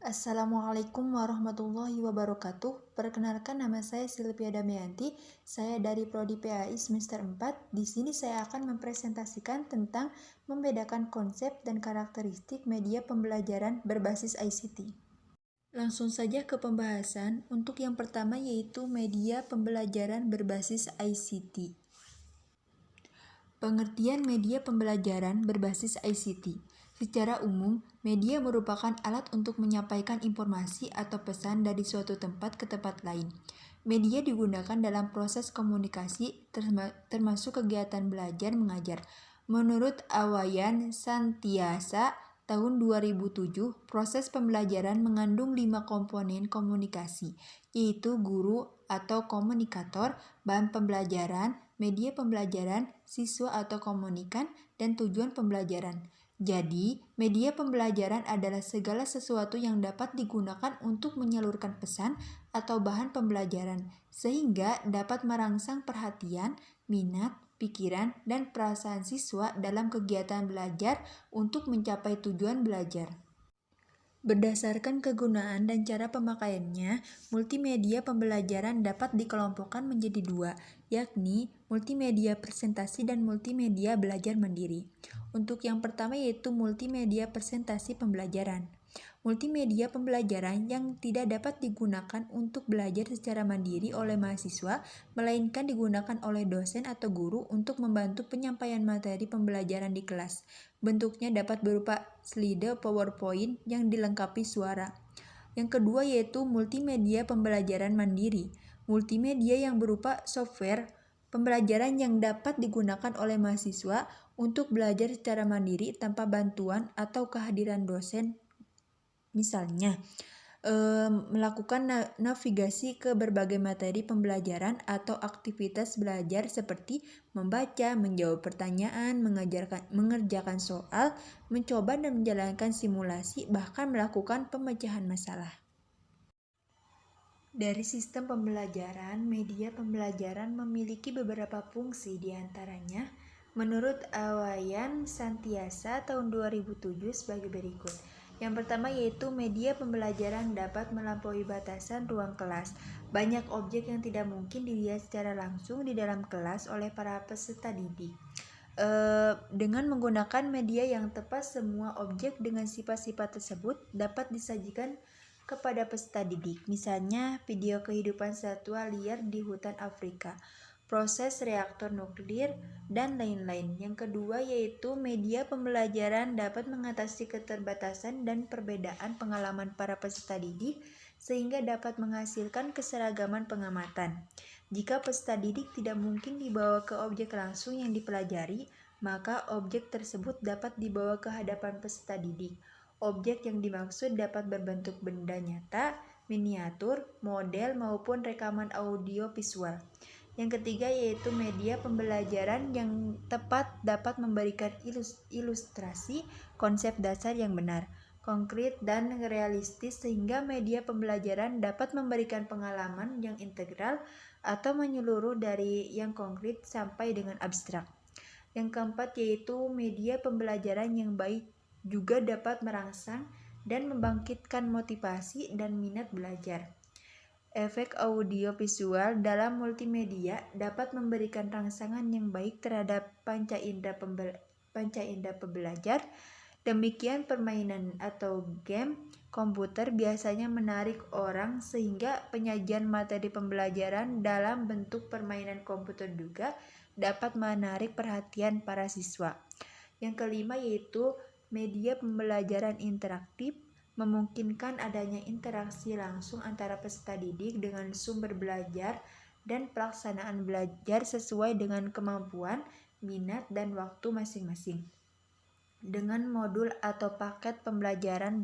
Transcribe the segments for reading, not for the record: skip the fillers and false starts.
Assalamualaikum warahmatullahi wabarakatuh. Perkenalkan, nama saya Silvia Damayanti. Saya dari Prodi PAI semester 4. Di sini saya akan mempresentasikan tentang membedakan konsep dan karakteristik media pembelajaran berbasis ICT. Langsung saja ke pembahasan. Untuk yang pertama yaitu media pembelajaran berbasis ICT. Pengertian media pembelajaran berbasis ICT. Secara umum, media merupakan alat untuk menyampaikan informasi atau pesan dari suatu tempat ke tempat lain. Media digunakan dalam proses komunikasi, termasuk kegiatan belajar mengajar. Menurut Awayan Santiasa tahun 2007, proses pembelajaran mengandung 5 komponen komunikasi, yaitu guru atau komunikator, bahan pembelajaran, media pembelajaran, siswa atau komunikan, dan tujuan pembelajaran. Jadi, media pembelajaran adalah segala sesuatu yang dapat digunakan untuk menyalurkan pesan atau bahan pembelajaran, sehingga dapat merangsang perhatian, minat, pikiran, dan perasaan siswa dalam kegiatan belajar untuk mencapai tujuan belajar. Berdasarkan kegunaan dan cara pemakaiannya, multimedia pembelajaran dapat dikelompokkan menjadi dua, yakni multimedia presentasi dan multimedia belajar mandiri. Untuk yang pertama yaitu multimedia presentasi pembelajaran. Multimedia pembelajaran yang tidak dapat digunakan untuk belajar secara mandiri oleh mahasiswa, melainkan digunakan oleh dosen atau guru untuk membantu penyampaian materi pembelajaran di kelas. Bentuknya dapat berupa slide PowerPoint yang dilengkapi suara. Yang kedua yaitu multimedia pembelajaran mandiri. Multimedia yang berupa software pembelajaran yang dapat digunakan oleh mahasiswa untuk belajar secara mandiri tanpa bantuan atau kehadiran dosen. Misalnya, melakukan navigasi ke berbagai materi pembelajaran atau aktivitas belajar seperti membaca, menjawab pertanyaan, mengerjakan soal, mencoba dan menjalankan simulasi, bahkan melakukan pemecahan masalah. Dari sistem pembelajaran, media pembelajaran memiliki beberapa fungsi, diantaranya menurut Awayan Santiasa tahun 2007 sebagai berikut. Yang pertama yaitu media pembelajaran dapat melampaui batasan ruang kelas. Banyak objek yang tidak mungkin dilihat secara langsung di dalam kelas oleh para peserta didik. Dengan menggunakan media yang tepat, semua objek dengan sifat-sifat tersebut dapat disajikan kepada peserta didik. Misalnya, video kehidupan satwa liar di hutan Afrika, proses reaktor nuklir, dan lain-lain. Yang kedua yaitu media pembelajaran dapat mengatasi keterbatasan dan perbedaan pengalaman para peserta didik sehingga dapat menghasilkan keseragaman pengamatan. Jika peserta didik tidak mungkin dibawa ke objek langsung yang dipelajari, maka objek tersebut dapat dibawa ke hadapan peserta didik. Objek yang dimaksud dapat berbentuk benda nyata, miniatur, model, maupun rekaman audio visual. Yang ketiga yaitu media pembelajaran yang tepat dapat memberikan ilustrasi konsep dasar yang benar, konkret, dan realistis sehingga media pembelajaran dapat memberikan pengalaman yang integral atau menyeluruh dari yang konkret sampai dengan abstrak. Yang keempat yaitu media pembelajaran yang baik juga dapat merangsang dan membangkitkan motivasi dan minat belajar. Efek audio visual dalam multimedia dapat memberikan rangsangan yang baik terhadap panca indera pembelajar. Demikian permainan atau game komputer biasanya menarik orang sehingga penyajian materi pembelajaran dalam bentuk permainan komputer juga dapat menarik perhatian para siswa. Yang kelima yaitu media pembelajaran interaktif memungkinkan adanya interaksi langsung antara peserta didik dengan sumber belajar dan pelaksanaan belajar sesuai dengan kemampuan, minat, dan waktu masing-masing. Dengan modul atau paket pembelajaran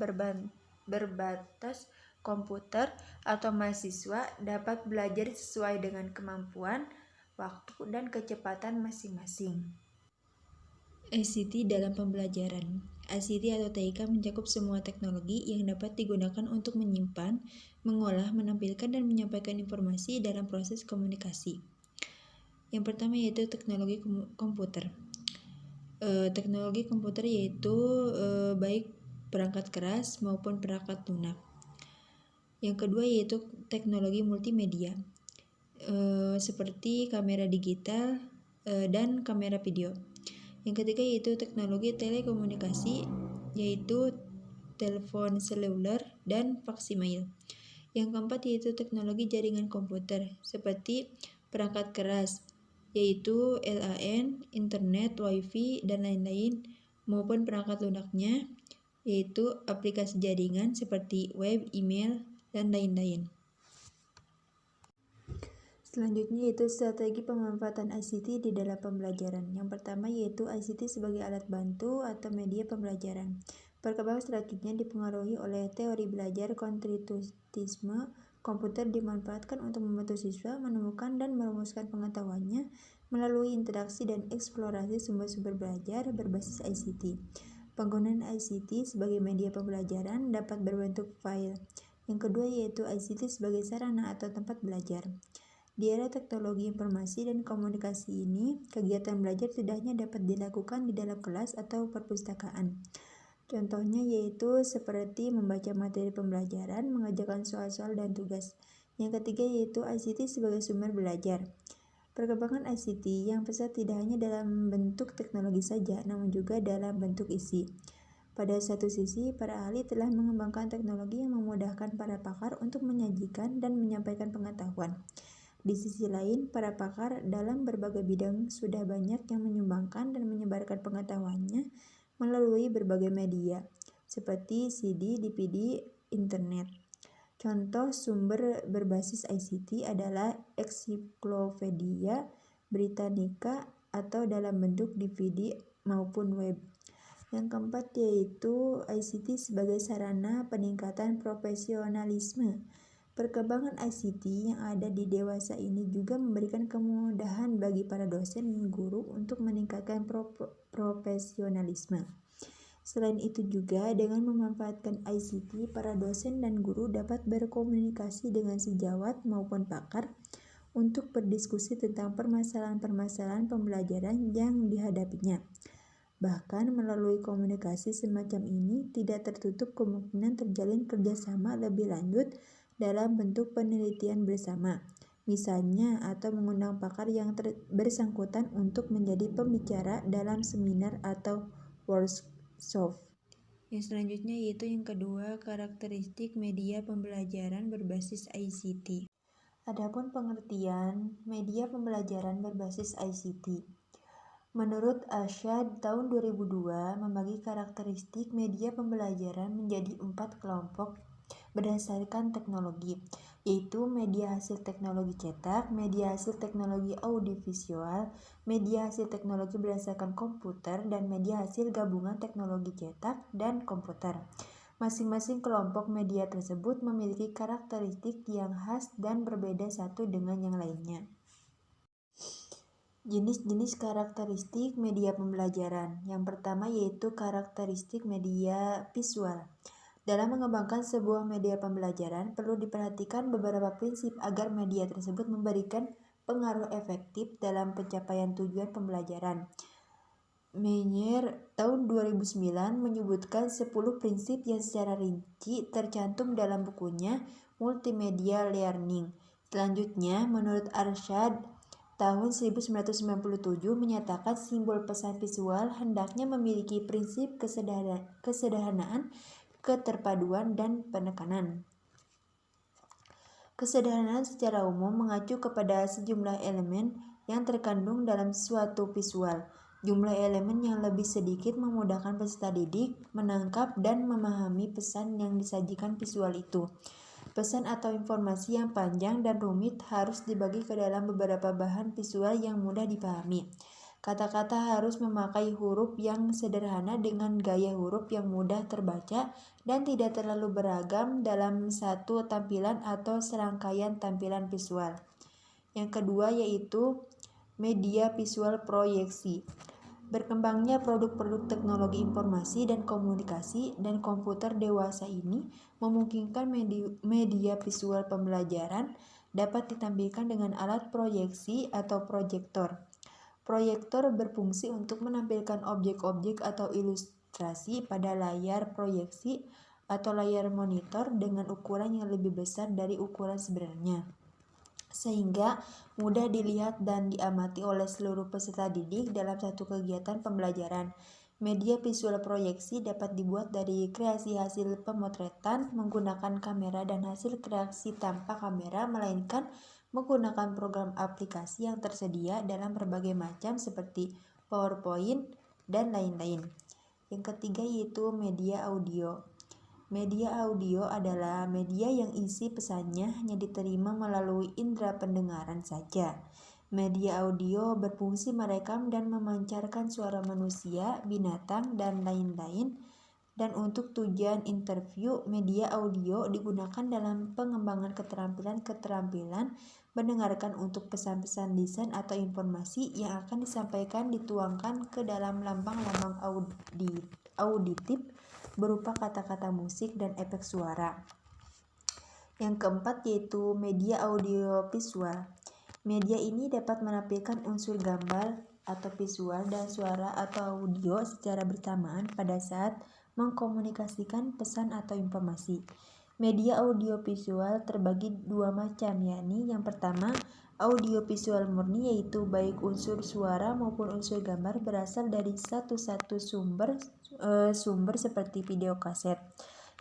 berbatas komputer atau mahasiswa dapat belajar sesuai dengan kemampuan, waktu, dan kecepatan masing-masing. ICT dalam pembelajaran. ICT atau TIK mencakup semua teknologi yang dapat digunakan untuk menyimpan, mengolah, menampilkan, dan menyampaikan informasi dalam proses komunikasi. Yang pertama yaitu teknologi komputer. Teknologi komputer yaitu baik perangkat keras maupun perangkat lunak. Yang kedua yaitu teknologi multimedia, seperti kamera digital dan kamera video. Yang ketiga yaitu teknologi telekomunikasi, yaitu telepon seluler dan faksimiil. Yang keempat yaitu teknologi jaringan komputer, seperti perangkat keras, yaitu LAN, internet, wifi, dan lain-lain, maupun perangkat lunaknya, yaitu aplikasi jaringan seperti web, email, dan lain-lain. Selanjutnya yaitu strategi pemanfaatan ICT di dalam pembelajaran. Yang pertama yaitu ICT sebagai alat bantu atau media pembelajaran. Perkembangan selanjutnya dipengaruhi oleh teori belajar konstruktivisme. Komputer dimanfaatkan untuk membantu siswa menemukan dan merumuskan pengetahuannya melalui interaksi dan eksplorasi sumber-sumber belajar berbasis ICT. Penggunaan ICT sebagai media pembelajaran dapat berbentuk file. Yang kedua yaitu ICT sebagai sarana atau tempat belajar. Di era teknologi informasi dan komunikasi ini, kegiatan belajar tidak hanya dapat dilakukan di dalam kelas atau perpustakaan. Contohnya yaitu seperti membaca materi pembelajaran, mengerjakan soal-soal dan tugas. Yang ketiga yaitu ICT sebagai sumber belajar. Perkembangan ICT yang pesat tidak hanya dalam bentuk teknologi saja, namun juga dalam bentuk isi. Pada satu sisi, para ahli telah mengembangkan teknologi yang memudahkan para pakar untuk menyajikan dan menyampaikan pengetahuan. Di sisi lain, para pakar dalam berbagai bidang sudah banyak yang menyumbangkan dan menyebarkan pengetahuannya melalui berbagai media, seperti CD, DVD, internet. Contoh sumber berbasis ICT adalah Ensiklopedia Britannica atau dalam bentuk DVD maupun web. Yang keempat yaitu ICT sebagai sarana peningkatan profesionalisme. Perkembangan ICT yang ada di dewasa ini juga memberikan kemudahan bagi para dosen dan guru untuk meningkatkan profesionalisme. Selain itu juga dengan memanfaatkan ICT, para dosen dan guru dapat berkomunikasi dengan sejawat maupun pakar untuk berdiskusi tentang permasalahan-permasalahan pembelajaran yang dihadapinya. Bahkan melalui komunikasi semacam ini tidak tertutup kemungkinan terjalin kerjasama lebih lanjut dalam bentuk penelitian bersama, misalnya atau mengundang pakar yang bersangkutan untuk menjadi pembicara dalam seminar atau workshop. Yang selanjutnya yaitu yang kedua, karakteristik media pembelajaran berbasis ICT. Adapun pengertian media pembelajaran berbasis ICT. Menurut Arsyad tahun 2002 membagi karakteristik media pembelajaran menjadi 4 kelompok berdasarkan teknologi, yaitu media hasil teknologi cetak, media hasil teknologi audiovisual, media hasil teknologi berdasarkan komputer, dan media hasil gabungan teknologi cetak dan komputer. Masing-masing kelompok media tersebut memiliki karakteristik yang khas dan berbeda satu dengan yang lainnya. Jenis-jenis karakteristik media pembelajaran. Yang pertama yaitu karakteristik media visual. Dalam mengembangkan sebuah media pembelajaran, perlu diperhatikan beberapa prinsip agar media tersebut memberikan pengaruh efektif dalam pencapaian tujuan pembelajaran. Meyer tahun 2009 menyebutkan 10 prinsip yang secara rinci tercantum dalam bukunya Multimedia Learning. Selanjutnya, menurut Arsyad tahun 1997 menyatakan simbol pesan visual hendaknya memiliki prinsip kesederhanaan, keterpaduan, dan penekanan. Kesederhanaan secara umum mengacu kepada sejumlah elemen yang terkandung dalam suatu visual. Jumlah elemen yang lebih sedikit memudahkan peserta didik menangkap dan memahami pesan yang disajikan visual itu. Pesan atau informasi yang panjang dan rumit harus dibagi ke dalam beberapa bahan visual yang mudah dipahami. Kata-kata harus memakai huruf yang sederhana dengan gaya huruf yang mudah terbaca dan tidak terlalu beragam dalam satu tampilan atau serangkaian tampilan visual. Yang kedua yaitu media visual proyeksi. Berkembangnya produk-produk teknologi informasi dan komunikasi dan komputer dewasa ini memungkinkan media visual pembelajaran dapat ditampilkan dengan alat proyeksi atau proyektor. Proyektor berfungsi untuk menampilkan objek-objek atau ilustrasi pada layar proyeksi atau layar monitor dengan ukuran yang lebih besar dari ukuran sebenarnya, sehingga mudah dilihat dan diamati oleh seluruh peserta didik dalam satu kegiatan pembelajaran. Media visual proyeksi dapat dibuat dari kreasi hasil pemotretan menggunakan kamera dan hasil kreasi tanpa kamera, melainkan menggunakan program aplikasi yang tersedia dalam berbagai macam seperti PowerPoint dan lain-lain. Yang ketiga yaitu media audio. Media audio adalah media yang isi pesannya hanya diterima melalui indera pendengaran saja. Media audio berfungsi merekam dan memancarkan suara manusia, binatang, dan lain-lain. Dan untuk tujuan interview, media audio digunakan dalam pengembangan keterampilan mendengarkan untuk pesan-pesan lisan atau informasi yang akan disampaikan dituangkan ke dalam lambang-lambang auditif berupa kata-kata musik dan efek suara. Yang keempat yaitu media audiovisual. Media ini dapat menampilkan unsur gambar atau visual dan suara atau audio secara bersamaan pada saat mengkomunikasikan pesan atau informasi. Media audiovisual terbagi dua macam, yakni yang pertama audiovisual murni, yaitu baik unsur suara maupun unsur gambar berasal dari satu sumber seperti video kaset.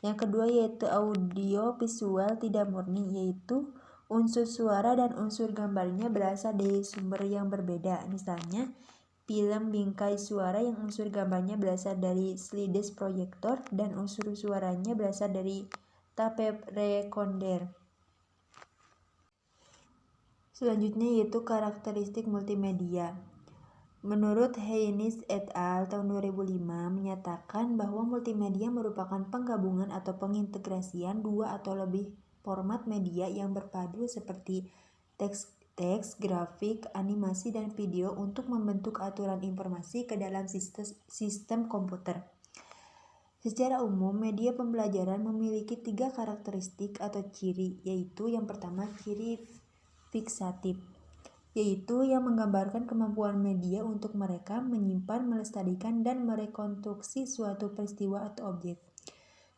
Yang kedua yaitu audiovisual tidak murni, yaitu unsur suara dan unsur gambarnya berasal dari sumber yang berbeda. Misalnya film bingkai suara yang unsur gambarnya berasal dari slide proyektor dan unsur suaranya berasal dari tape recorder. Selanjutnya yaitu karakteristik multimedia. Menurut Haynes et al. Tahun 2005 menyatakan bahwa multimedia merupakan penggabungan atau pengintegrasian dua atau lebih format media yang berpadu seperti teks, grafik, animasi, dan video untuk membentuk aturan informasi ke dalam sistem komputer. Secara umum, media pembelajaran memiliki 3 karakteristik atau ciri, yaitu yang pertama ciri fiksatif, yaitu yang menggambarkan kemampuan media untuk merekam, menyimpan, melestarikan, dan merekonstruksi suatu peristiwa atau objek.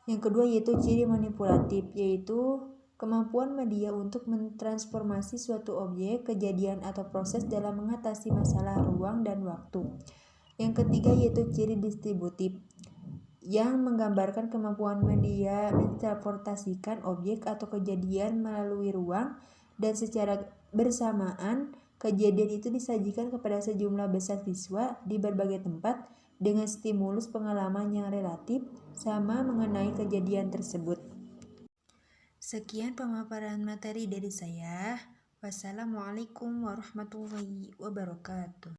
Yang kedua yaitu ciri manipulatif, yaitu kemampuan media untuk mentransformasi suatu objek, kejadian, atau proses dalam mengatasi masalah ruang dan waktu. Yang ketiga yaitu ciri distributif, yang menggambarkan kemampuan media mentransportasikan objek atau kejadian melalui ruang, dan secara bersamaan kejadian itu disajikan kepada sejumlah besar siswa di berbagai tempat dengan stimulus pengalaman yang relatif sama mengenai kejadian tersebut. Sekian pemaparan materi dari saya. Wassalamualaikum warahmatullahi wabarakatuh.